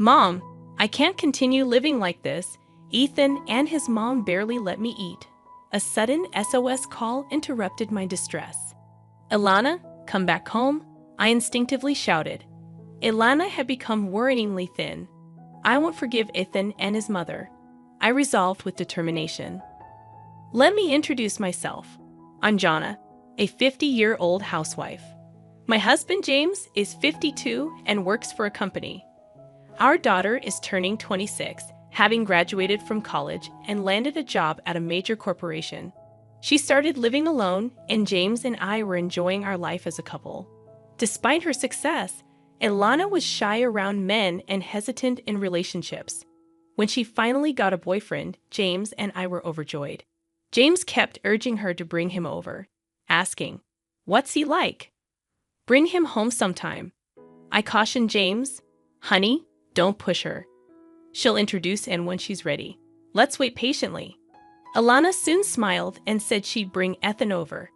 Mom, I can't continue living like this. Ethan and his mom barely let me eat. A sudden SOS call interrupted my distress. Ilana, come back home, I instinctively shouted. Ilana had become worryingly thin. I won't forgive Ethan and his mother, I resolved with determination. Let me introduce myself. I'm Jonna, a 50-year-old housewife. My husband James is 52 and works for a company. Our daughter is turning 26, having graduated from college and landed a job at a major corporation. She started living alone, and James and I were enjoying our life as a couple. Despite her success, Ilana was shy around men and hesitant in relationships. When she finally got a boyfriend, James and I were overjoyed. James kept urging her to bring him over, asking, "What's he like? Bring him home sometime." I cautioned James, "Honey, don't push her. She'll introduce him when she's ready. Let's wait patiently." Ilana soon smiled and said she'd bring Ethan over.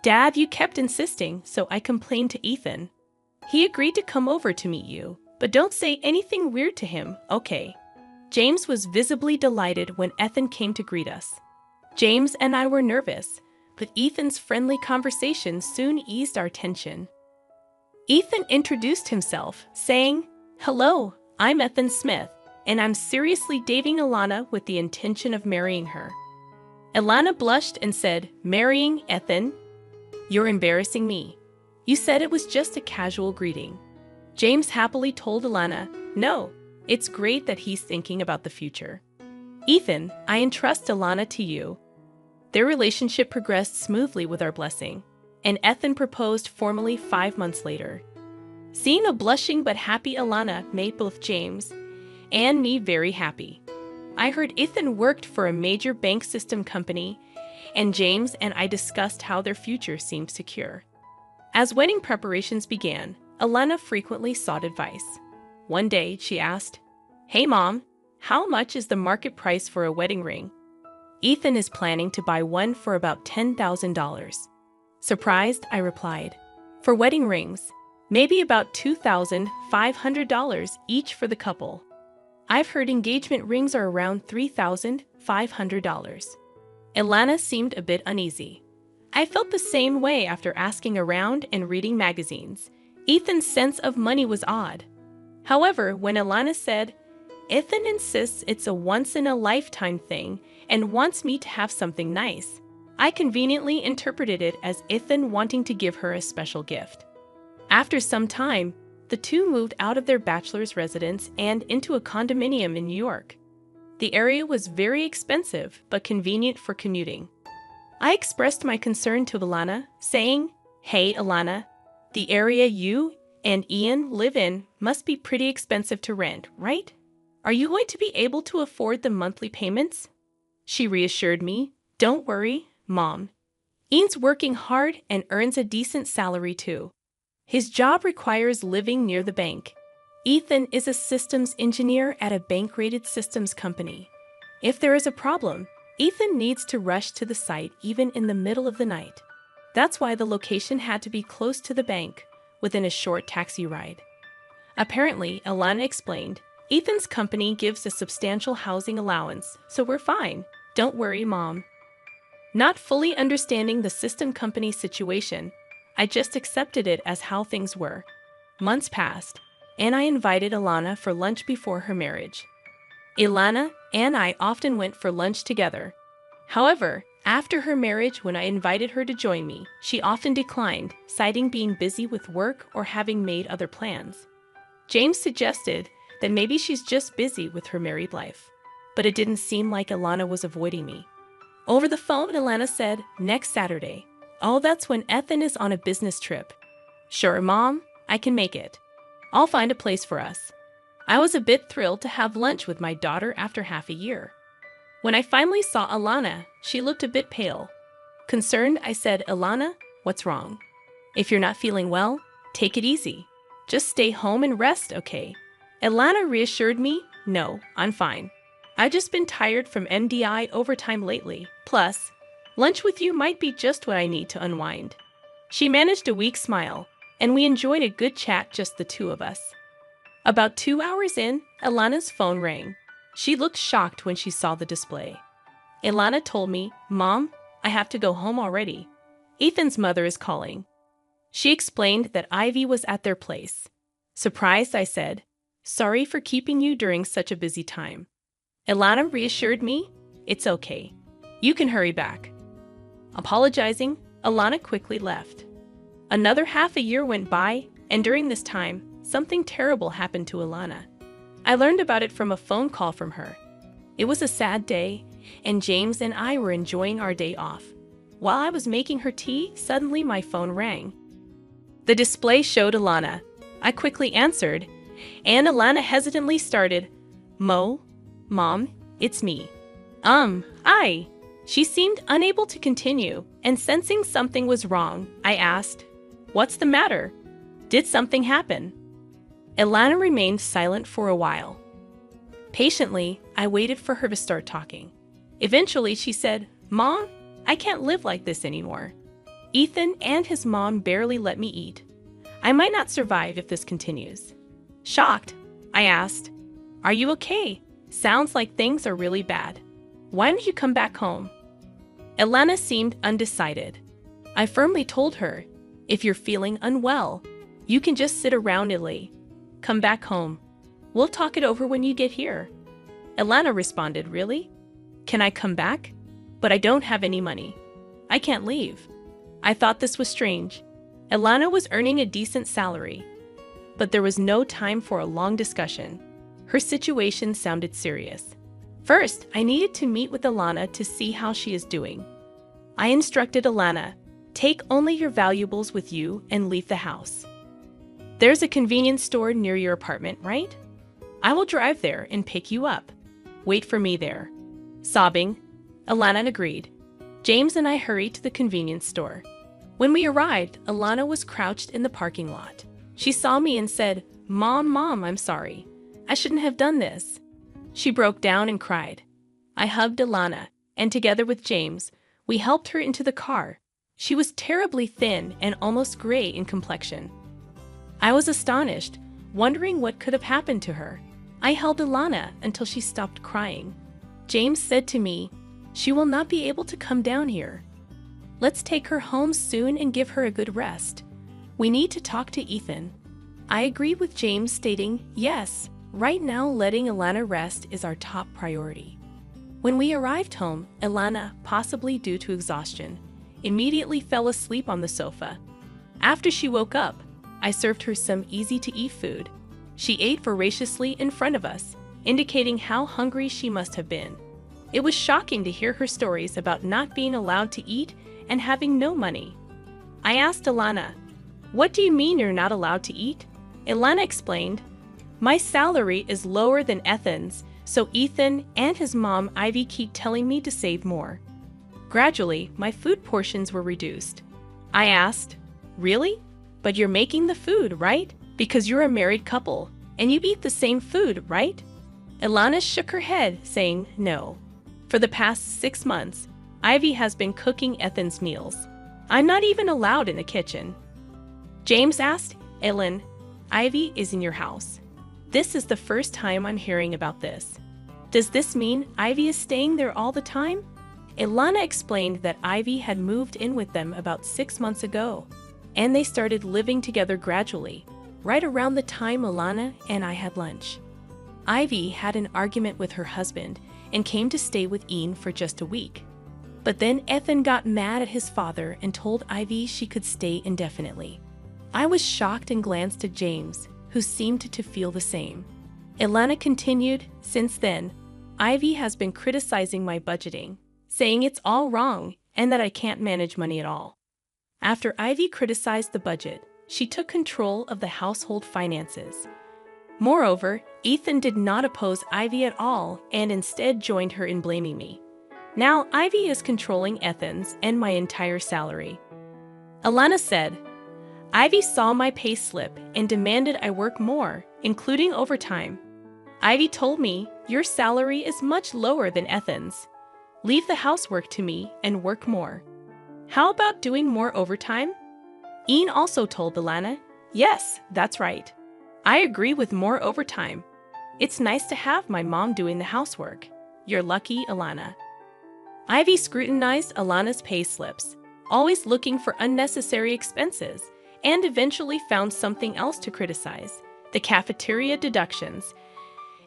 "Dad, you kept insisting, so I complained to Ethan. He agreed to come over to meet you, but don't say anything weird to him, okay?" James was visibly delighted when Ethan came to greet us. James and I were nervous, but Ethan's friendly conversation soon eased our tension. Ethan introduced himself, saying, "Hello, I'm Ethan Smith, and I'm seriously dating Ilana with the intention of marrying her." Ilana blushed and said, "Marrying Ethan? You're embarrassing me. You said it was just a casual greeting." James happily told Ilana, "No, it's great that he's thinking about the future. Ethan, I entrust Ilana to you." Their relationship progressed smoothly with our blessing, and Ethan proposed formally 5 months later. Seeing a blushing but happy Ilana made both James and me very happy. I heard Ethan worked for a major bank system company, and James and I discussed how their future seemed secure. As wedding preparations began, Ilana frequently sought advice. One day, she asked, "Hey Mom, how much is the market price for a wedding ring?" "Ethan is planning to buy one for about $10,000. Surprised, I replied, "For wedding rings, maybe about $2,500 each for the couple. I've heard engagement rings are around $3,500. Ilana seemed a bit uneasy. I felt the same way after asking around and reading magazines. Ethan's sense of money was odd. However, when Ilana said, "Ethan insists it's a once-in-a-lifetime thing and wants me to have something nice," I conveniently interpreted it as Ethan wanting to give her a special gift. After some time, the two moved out of their bachelor's residence and into a condominium in New York. The area was very expensive but convenient for commuting. I expressed my concern to Ilana, saying, "Hey Ilana, the area you and Ian live in must be pretty expensive to rent, right? Are you going to be able to afford the monthly payments?" She reassured me, "Don't worry, Mom. Ian's working hard and earns a decent salary too. His job requires living near the bank. Ethan is a systems engineer at a bank-rated systems company. If there is a problem, Ethan needs to rush to the site even in the middle of the night. That's why the location had to be close to the bank, within a short taxi ride." Apparently, Ilana explained, "Ethan's company gives a substantial housing allowance, so we're fine. Don't worry, Mom." Not fully understanding the system company's situation, I just accepted it as how things were. Months passed, and I invited Ilana for lunch before her marriage. Ilana and I often went for lunch together. However, after her marriage, when I invited her to join me, she often declined, citing being busy with work or having made other plans. James suggested that maybe she's just busy with her married life, but it didn't seem like Ilana was avoiding me. Over the phone, Ilana said, "Next Saturday." "Oh, that's when Ethan is on a business trip." "Sure, Mom, I can make it. I'll find a place for us." I was a bit thrilled to have lunch with my daughter after half a year. When I finally saw Ilana, she looked a bit pale. Concerned, I said, "Ilana, what's wrong? If you're not feeling well, take it easy. Just stay home and rest, okay?" Ilana reassured me, "No, I'm fine. I've just been tired from MDI overtime lately. Plus, lunch with you might be just what I need to unwind." She managed a weak smile, and we enjoyed a good chat, just the two of us. About 2 hours in, Ilana's phone rang. She looked shocked when she saw the display. Ilana told me, "Mom, I have to go home already. Ethan's mother is calling." She explained that Ivy was at their place. Surprised, I said, "Sorry for keeping you during such a busy time." Ilana reassured me, "It's okay. You can hurry back." Apologizing, Ilana quickly left. Another half a year went by, and during this time, something terrible happened to Ilana. I learned about it from a phone call from her. It was a sad day, and James and I were enjoying our day off. While I was making her tea, suddenly my phone rang. The display showed Ilana. I quickly answered, and Ilana hesitantly started, Mom, it's me." I. She seemed unable to continue, and sensing something was wrong, I asked, "What's the matter? Did something happen?" Ilana remained silent for a while. Patiently, I waited for her to start talking. Eventually, she said, "Mom, I can't live like this anymore. Ethan and his mom barely let me eat. I might not survive if this continues." Shocked, I asked, "Are you okay? Sounds like things are really bad. Why don't you come back home?" Ilana seemed undecided. I firmly told her, "If you're feeling unwell, you can just sit around Illy. Come back home. We'll talk it over when you get here." Ilana responded, "Really? Can I come back? But I don't have any money. I can't leave." I thought this was strange. Ilana was earning a decent salary. But there was no time for a long discussion. Her situation sounded serious. First, I needed to meet with Ilana to see how she is doing. I instructed Ilana, "Take only your valuables with you and leave the house. There's a convenience store near your apartment, right? I will drive there and pick you up. Wait for me there." Sobbing, Ilana agreed. James and I hurried to the convenience store. When we arrived, Ilana was crouched in the parking lot. She saw me and said, Mom, I'm sorry. I shouldn't have done this." She broke down and cried. I hugged Ilana, and together with James, we helped her into the car. She was terribly thin and almost gray in complexion. I was astonished, wondering what could have happened to her. I held Ilana until she stopped crying. James said to me, "She will not be able to come down here. Let's take her home soon and give her a good rest. We need to talk to Ethan." I agreed with James, stating, "Yes, right now letting Ilana rest is our top priority." When we arrived home, Ilana, possibly due to exhaustion, immediately fell asleep on the sofa. After she woke up, I served her some easy-to-eat food. She ate voraciously in front of us, indicating how hungry she must have been. It was shocking to hear her stories about not being allowed to eat and having no money. I asked Ilana, "What do you mean you're not allowed to eat?" Ilana explained, "My salary is lower than Ethan's, so Ethan and his mom Ivy keep telling me to save more." Gradually, my food portions were reduced. I asked, "Really? But you're making the food, right? Because you're a married couple, and you eat the same food, right?" Ilana shook her head, saying, "No. For the past 6 months, Ivy has been cooking Ethan's meals. I'm not even allowed in the kitchen." James asked, "Ellen, Ivy is in your house. This is the first time I'm hearing about this. Does this mean Ivy is staying there all the time?" Ilana explained that Ivy had moved in with them about 6 months ago, and they started living together gradually, right around the time Ilana and I had lunch. Ivy had an argument with her husband and came to stay with Ian for just a week. But then Ethan got mad at his father and told Ivy she could stay indefinitely. I was shocked and glanced at James, who seemed to feel the same. Ilana continued, "Since then, Ivy has been criticizing my budgeting, saying it's all wrong and that I can't manage money at all." After Ivy criticized the budget, she took control of the household finances. Moreover, Ethan did not oppose Ivy at all and instead joined her in blaming me. Now Ivy is controlling Ethan's and my entire salary. Ilana said, "Ivy saw my pay slip and demanded I work more, including overtime. Ivy told me, 'Your salary is much lower than Ethan's. Leave the housework to me and work more. How about doing more overtime?' Ian also told Ilana, 'Yes, that's right. I agree with more overtime. It's nice to have my mom doing the housework. You're lucky, Alana. Ivy scrutinized Alana's pay slips, always looking for unnecessary expenses, and eventually found something else to criticize: the cafeteria deductions.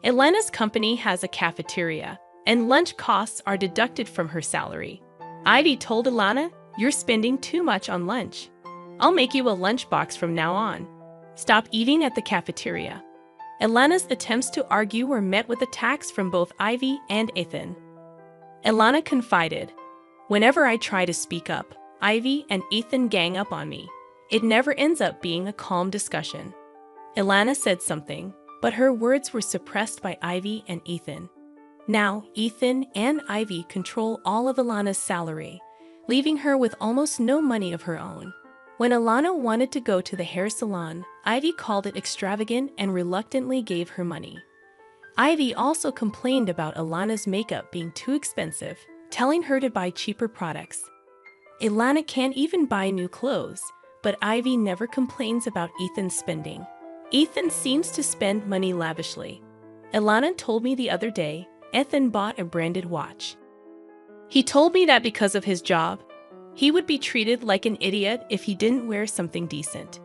Elena's company has a cafeteria, and lunch costs are deducted from her salary. Ivy told Alana, "You're spending too much on lunch. I'll make you a lunchbox from now on. Stop eating at the cafeteria." Alana's attempts to argue were met with attacks from both Ivy and Ethan. Alana confided, "Whenever I try to speak up, Ivy and Ethan gang up on me. It never ends up being a calm discussion." Alana said something, but her words were suppressed by Ivy and Ethan. Now, Ethan and Ivy control all of Alana's salary, leaving her with almost no money of her own. When Alana wanted to go to the hair salon, Ivy called it extravagant and reluctantly gave her money. Ivy also complained about Alana's makeup being too expensive, telling her to buy cheaper products. Alana can't even buy new clothes, but Ivy never complains about Ethan's spending. Ethan seems to spend money lavishly. Alana told me the other day Ethan bought a branded watch. He told me that because of his job, he would be treated like an idiot if he didn't wear something decent.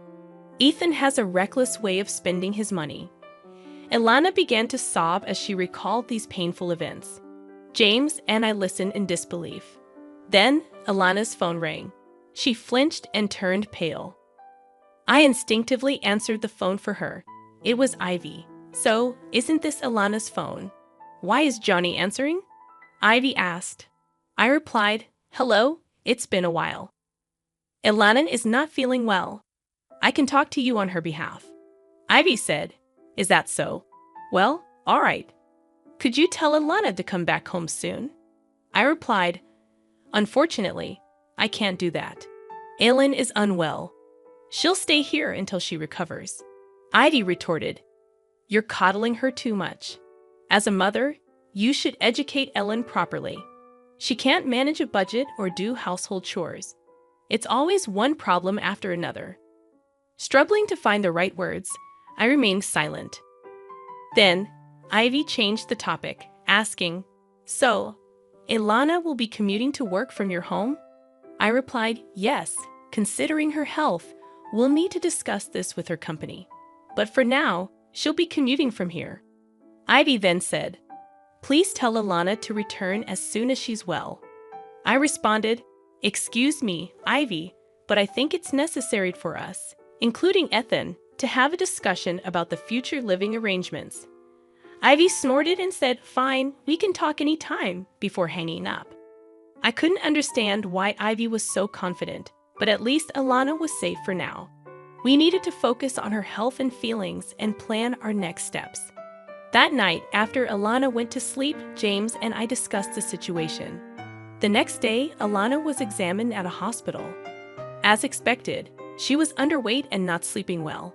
Ethan has a reckless way of spending his money. Alana began to sob as she recalled these painful events. James and I listened in disbelief. Then, Alana's phone rang. She flinched and turned pale. I instinctively answered the phone for her. It was Ivy. "So, isn't this Alana's phone? Why is Johnny answering?" Ivy asked. I replied, "Hello, it's been a while. Alana is not feeling well. I can talk to you on her behalf." Ivy said, "Is that so? Well, all right. Could you tell Alana to come back home soon?" I replied, "Unfortunately, I can't do that. Aylin is unwell. She'll stay here until she recovers." Ivy retorted, "You're coddling her too much. As a mother, you should educate Ellen properly. She can't manage a budget or do household chores. It's always one problem after another." Struggling to find the right words, I remained silent. Then, Ivy changed the topic, asking, "So, Alana will be commuting to work from your home?" I replied, "Yes, considering her health, we'll need to discuss this with her company. But for now, she'll be commuting from here." Ivy then said, "Please tell Alana to return as soon as she's well." I responded, "Excuse me, Ivy, but I think it's necessary for us, including Ethan, to have a discussion about the future living arrangements." Ivy snorted and said, "Fine, we can talk any time," before hanging up. I couldn't understand why Ivy was so confident, but at least Alana was safe for now. We needed to focus on her health and feelings and plan our next steps. That night, after Alana went to sleep, James and I discussed the situation. The next day, Alana was examined at a hospital. As expected, she was underweight and not sleeping well.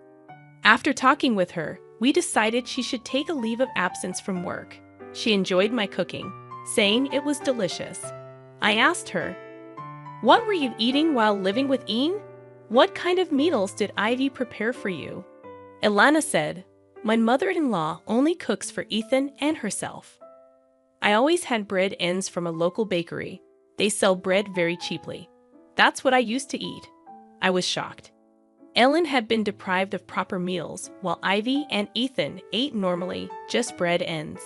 After talking with her, we decided she should take a leave of absence from work. She enjoyed my cooking, saying it was delicious. I asked her, "What were you eating while living with Ian? What kind of meals did Ivy prepare for you?" Alana said, "My mother-in-law only cooks for Ethan and herself. I always had bread ends from a local bakery. They sell bread very cheaply. That's what I used to eat." I was shocked. Ellen had been deprived of proper meals, while Ivy and Ethan ate normally, just bread ends.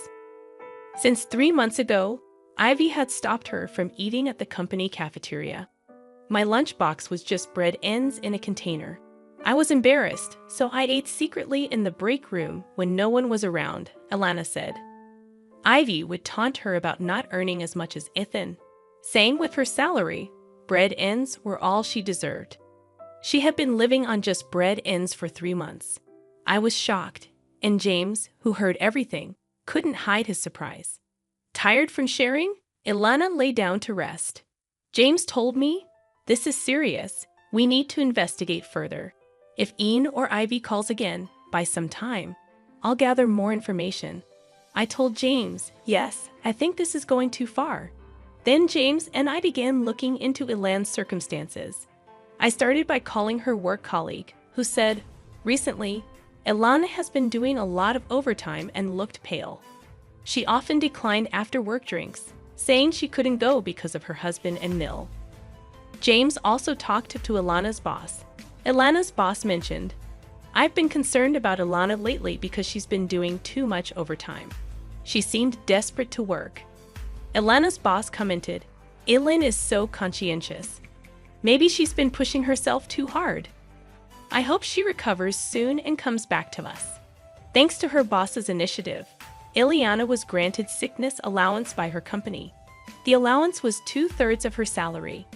Since 3 months ago, Ivy had stopped her from eating at the company cafeteria. My lunchbox was just bread ends in a container. I was embarrassed, so I ate secretly in the break room when no one was around, Alana said. Ivy would taunt her about not earning as much as Ethan, saying with her salary, bread ends were all she deserved. She had been living on just bread ends for 3 months. I was shocked, and James, who heard everything, couldn't hide his surprise. Tired from sharing, Ilana lay down to rest. James told me, "This is serious. We need to investigate further. If Ian or Ivy calls again, by some time, I'll gather more information." I told James, "Yes, I think this is going too far." Then James and I began looking into Ilan's circumstances. I started by calling her work colleague, who said, "Recently, Ilana has been doing a lot of overtime and looked pale. She often declined after-work drinks, saying she couldn't go because of her husband and mill. James also talked to Ilana's boss. Ilana's boss mentioned, "I've been concerned about Ilana lately because she's been doing too much overtime. She seemed desperate to work." Ilana's boss commented, "Ilin is so conscientious. Maybe she's been pushing herself too hard. I hope she recovers soon and comes back to us." Thanks to her boss's initiative, Ileana was granted sickness allowance by her company. The allowance was 2/3 of her salary.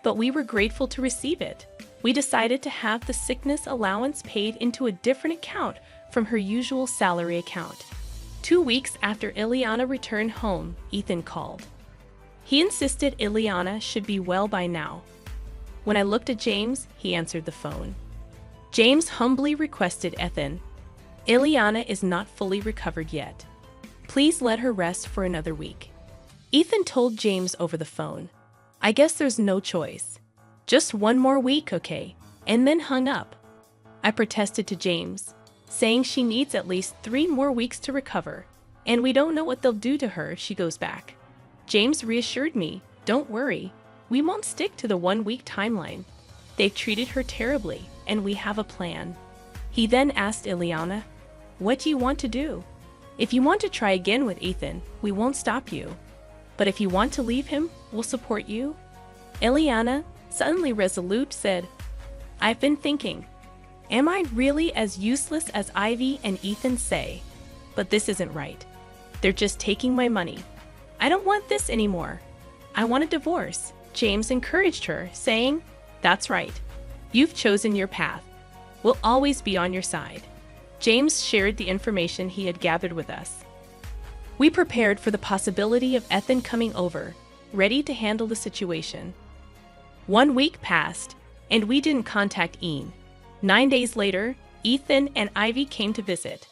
But we were grateful to receive it. We decided to have the sickness allowance paid into a different account from her usual salary account. 2 weeks after Ileana returned home, Ethan called. He insisted Ileana should be well by now. When I looked at James, he answered the phone. James humbly requested Ethan, "Ileana is not fully recovered yet. Please let her rest for another week." Ethan told James over the phone, "I guess there's no choice. Just one more week, okay?" and then hung up. I protested to James, saying she needs at least 3 more weeks to recover, and we don't know what they'll do to her if she goes back. James reassured me, "Don't worry, we won't stick to the 1-week timeline. They've treated her terribly, and we have a plan." He then asked Ileana, "What do you want to do? If you want to try again with Ethan, we won't stop you. But if you want to leave him, we'll support you." Ileana, suddenly resolute, said, "I've been thinking. Am I really as useless as Ivy and Ethan say? But this isn't right. They're just taking my money. I don't want this anymore. I want a divorce." James encouraged her, saying, "That's right. You've chosen your path. We'll always be on your side." James shared the information he had gathered with us. We prepared for the possibility of Ethan coming over, ready to handle the situation. 1 week passed, and we didn't contact Ian. 9 days later, Ethan and Ivy came to visit.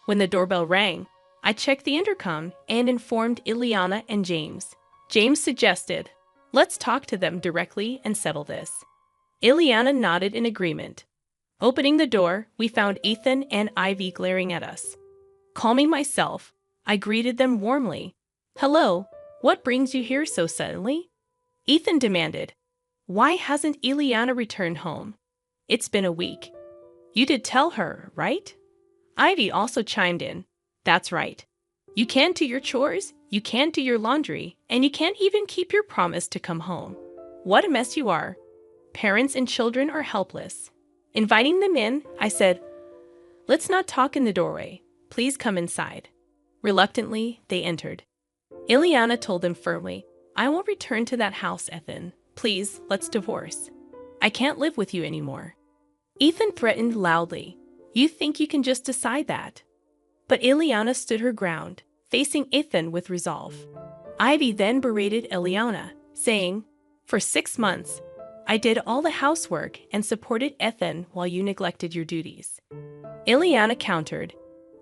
When the doorbell rang, I checked the intercom and informed Ileana and James. James suggested, "Let's talk to them directly and settle this." Ileana nodded in agreement. Opening the door, we found Ethan and Ivy glaring at us. Calming myself, I greeted them warmly. "Hello, what brings you here so suddenly?" Ethan demanded, "Why hasn't Ileana returned home? It's been a week. You did tell her, right?" Ivy also chimed in. "That's right. You can't do your chores, you can't do your laundry, and you can't even keep your promise to come home. What a mess you are. Parents and children are helpless." Inviting them in, I said, "Let's not talk in the doorway. Please come inside." Reluctantly, they entered. Ileana told them firmly, "I won't return to that house, Ethan. Please, let's divorce. I can't live with you anymore." Ethan threatened loudly, "You think you can just decide that?" But Ileana stood her ground, facing Ethan with resolve. Ivy then berated Ileana, saying, "For 6 months, I did all the housework and supported Ethan while you neglected your duties." Ileana countered,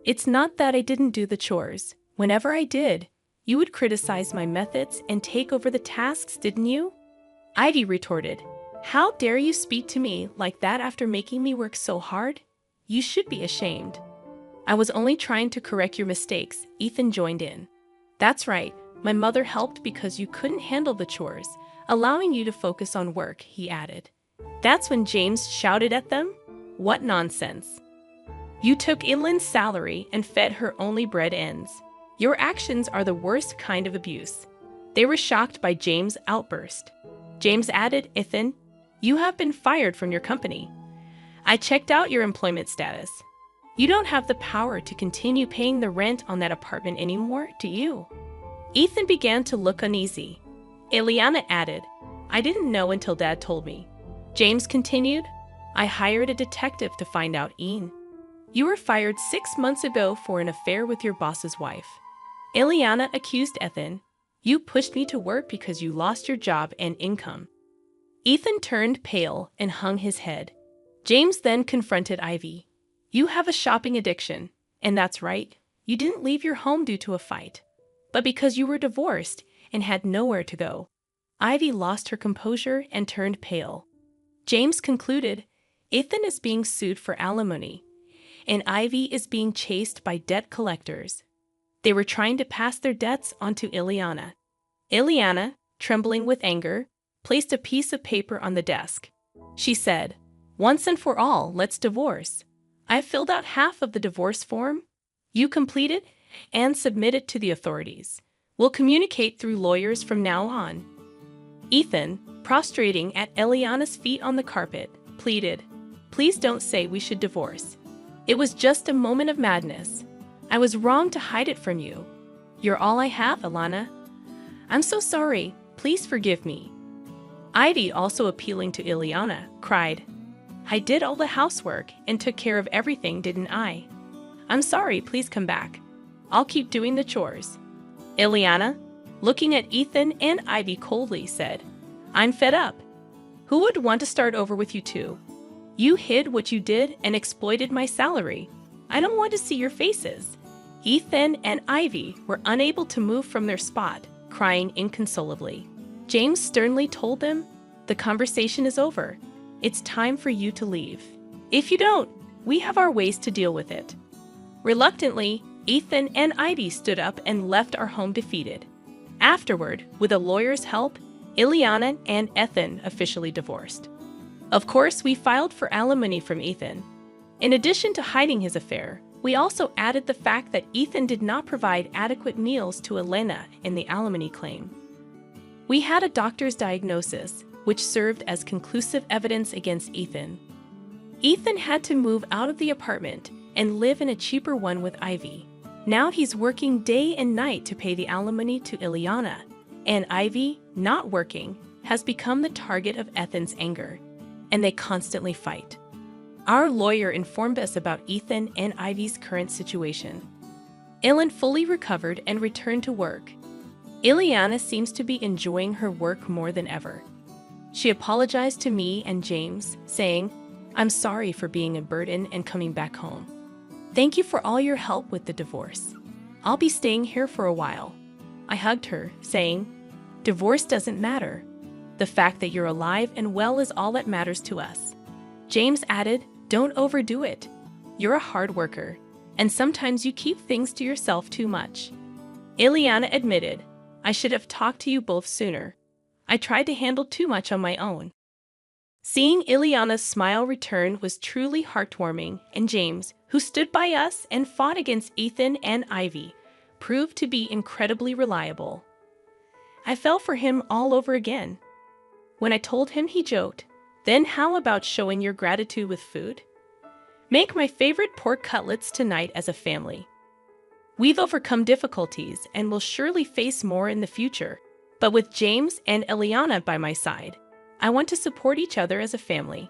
"It's not that I didn't do the chores. Whenever I did, you would criticize my methods and take over the tasks, didn't you?" Ivy retorted, "How dare you speak to me like that after making me work so hard? You should be ashamed." "I was only trying to correct your mistakes," Ethan joined in. "That's right, my mother helped because you couldn't handle the chores, allowing you to focus on work," he added. That's when James shouted at them, "What nonsense! You took Ilin's salary and fed her only bread ends. Your actions are the worst kind of abuse." They were shocked by James' outburst. James added, "Ethan, you have been fired from your company. I checked out your employment status. You don't have the power to continue paying the rent on that apartment anymore, do you?" Ethan began to look uneasy. Ileana added, "I didn't know until Dad told me." James continued, "I hired a detective to find out Ian. You were fired 6 months ago for an affair with your boss's wife." Ileana accused Ethan, "You pushed me to work because you lost your job and income." Ethan turned pale and hung his head. James then confronted Ivy. "You have a shopping addiction, and that's right. You didn't leave your home due to a fight, but because you were divorced and had nowhere to go." Ivy lost her composure and turned pale. James concluded, "Ethan is being sued for alimony. and Ivy is being chased by debt collectors. They were trying to pass their debts onto Ileana. Ileana, trembling with anger, placed a piece of paper on the desk. She said, "Once and for all, let's divorce. I've filled out half of the divorce form. You complete it and submit it to the authorities. We'll communicate through lawyers from now on." Ethan, prostrating at Ileana's feet on the carpet, pleaded, "Please don't say we should divorce. It was just a moment of madness. I was wrong to hide it from you. You're all I have, Ilana. I'm so sorry. Please forgive me." Ivy, also appealing to Ileana, cried, "I did all the housework and took care of everything, didn't I? I'm sorry, please come back. I'll keep doing the chores." Ileana, looking at Ethan and Ivy coldly, said, "I'm fed up. Who would want to start over with you two? You hid what you did and exploited my salary. I don't want to see your faces." Ethan and Ivy were unable to move from their spot, crying inconsolably. James sternly told them, "The conversation is over. It's time for you to leave. If you don't, we have our ways to deal with it." Reluctantly, Ethan and Ivy stood up and left our home defeated. Afterward, with a lawyer's help, Ileana and Ethan officially divorced. Of course, we filed for alimony from Ethan. In addition to hiding his affair, we also added the fact that Ethan did not provide adequate meals to Elena in the alimony claim. We had a doctor's diagnosis, which served as conclusive evidence against Ethan. Ethan had to move out of the apartment and live in a cheaper one with Ivy. Now he's working day and night to pay the alimony to Ileana, and Ivy, not working, has become the target of Ethan's anger, and they constantly fight. Our lawyer informed us about Ethan and Ivy's current situation. Ilan fully recovered and returned to work. Ileana seems to be enjoying her work more than ever. She apologized to me and James, saying, "I'm sorry for being a burden and coming back home. Thank you for all your help with the divorce. I'll be staying here for a while." I hugged her, saying, "Divorce doesn't matter. The fact that you're alive and well is all that matters to us." James added, "Don't overdo it. You're a hard worker, and sometimes you keep things to yourself too much." Ileana admitted, "I should have talked to you both sooner. I tried to handle too much on my own." Seeing Ileana's smile return was truly heartwarming, and James, who stood by us and fought against Ethan and Ivy, proved to be incredibly reliable. I fell for him all over again. When I told him, he joked, "Then how about showing your gratitude with food? Make my favorite pork cutlets tonight as a family." We've overcome difficulties and will surely face more in the future. But with James and Ileana by my side, I want to support each other as a family.